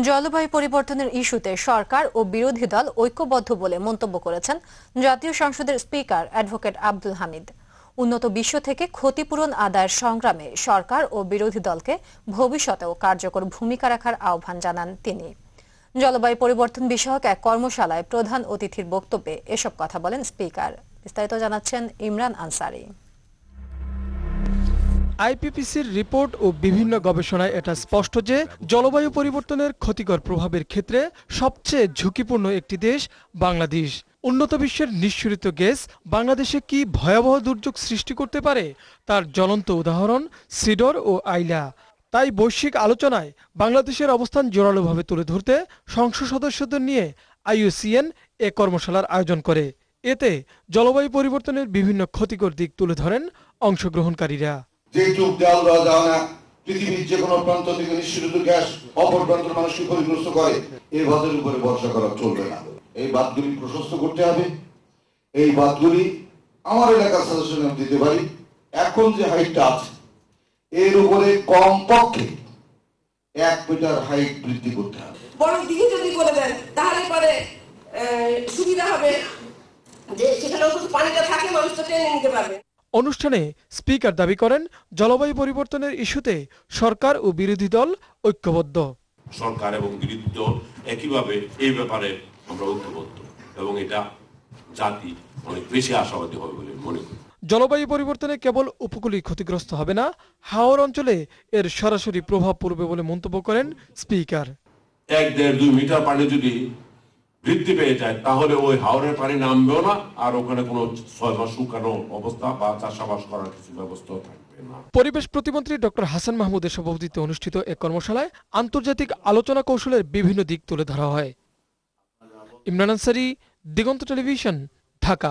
জলবায়ু পরিবর্তনের ইস্যুতে সরকার ও বিরোধী দল ঐক্যবদ্ধ বলে মন্তব্য করেছেন জাতীয় সংসদের স্পিকার অ্যাডভোকেট আব্দুল হামিদ। উন্নত বিশ্ব থেকে ক্ষতিপূরণ আদায়ের সংগ্রামে সরকার ও বিরোধী দলকে ভবিষ্যতেও কার্যকর ভূমিকা রাখার আহ্বান জানান তিনি। জলবায়ু পরিবর্তন বিষয়ক এক কর্মশালায় প্রধান অতিথির বক্তব্যে এসব কথা বলেন স্পিকার। বিস্তারিত জানাচ্ছেন ইমরান আনসারি। আইপিপিসির রিপোর্ট ও বিভিন্ন গবেষণায় এটা স্পষ্ট যে জলবায়ু পরিবর্তনের ক্ষতিকর প্রভাবের ক্ষেত্রে সবচেয়ে ঝুঁকিপূর্ণ একটি দেশ বাংলাদেশ। উন্নত বিশ্বের নিঃসরিত গ্যাস বাংলাদেশে কি ভয়াবহ দুর্যোগ সৃষ্টি করতে পারে তার জ্বলন্ত উদাহরণ সিডর ও আইলা। তাই বৈশ্বিক আলোচনায় বাংলাদেশের অবস্থান জোরালোভাবে তুলে ধরতে সংসদ সদস্যদের নিয়ে আইইউসিএন এ কর্মশালার আয়োজন করে। এতে জলবায়ু পরিবর্তনের বিভিন্ন ক্ষতিকর দিক তুলে ধরেন অংশগ্রহণকারীরা। যে চোখ দেওয়াল দেওয়া যাও না, পৃথিবীর যে কোনো প্রান্ত থেকে নিঃসৃত গ্যাস অপর প্রান্তের মানুষকে ক্ষতিগ্রস্ত করে, এই বাঁধের উপরে ভরসা করা চলবে না। এই বাঁধগুলি প্রশস্ত করতে হবে। এই বাঁধগুলি আমার এলাকার সাজেশন আমি দিতে পারি, এখন যে হাইটটা আছে এর উপরে কমপক্ষে 1 মিটার হাইট বৃদ্ধি করতে হবে। বড় দিকে যদি করে দেন তাহলে পরে সুবিধা হবে যে সেখানে পানিটা থাকে, মানুষ তো টেনে নিতে পারবে। অনুষ্ঠানে স্পিকার দাবি করেন জলবায়ু পরিবর্তনের ইস্যুতে সরকার ও বিরোধী দল ঐক্যবদ্ধ। সরকার এবং বিরোধী দল একইভাবে এই ব্যাপারে আমরা ঐক্যবদ্ধ এবং এটা জাতি অনেক বেশি আশাবাদী হবে বলে মনে করি। জলবায়ু পরিবর্তনে কেবল উপকূলই ক্ষতিগ্রস্ত হবে না, হাওর অঞ্চলে এর সরাসরি প্রভাব পড়বে বলে মন্তব্য করেন স্পিকার। 1-1.5-2 মিটার পানি যদি বৃদ্ধি পেয়ে যায় তাহলে ওই হাওরের পানি নামবেও না, আর ওখানে কোনো 6 মাস শুকানো অবস্থা বা চাষাবাস করার কিছু ব্যবস্থাও থাকবে না। পরিবেশ প্রতিমন্ত্রী ডক্টর হাসান মাহমুদের সভাপতিত্বে অনুষ্ঠিত এক কর্মশালায় আন্তর্জাতিক আলোচনা কৌশলের বিভিন্ন দিক তুলে ধরা হয়। ইমরান আনসারি, দিগন্ত টেলিভিশন, ঢাকা।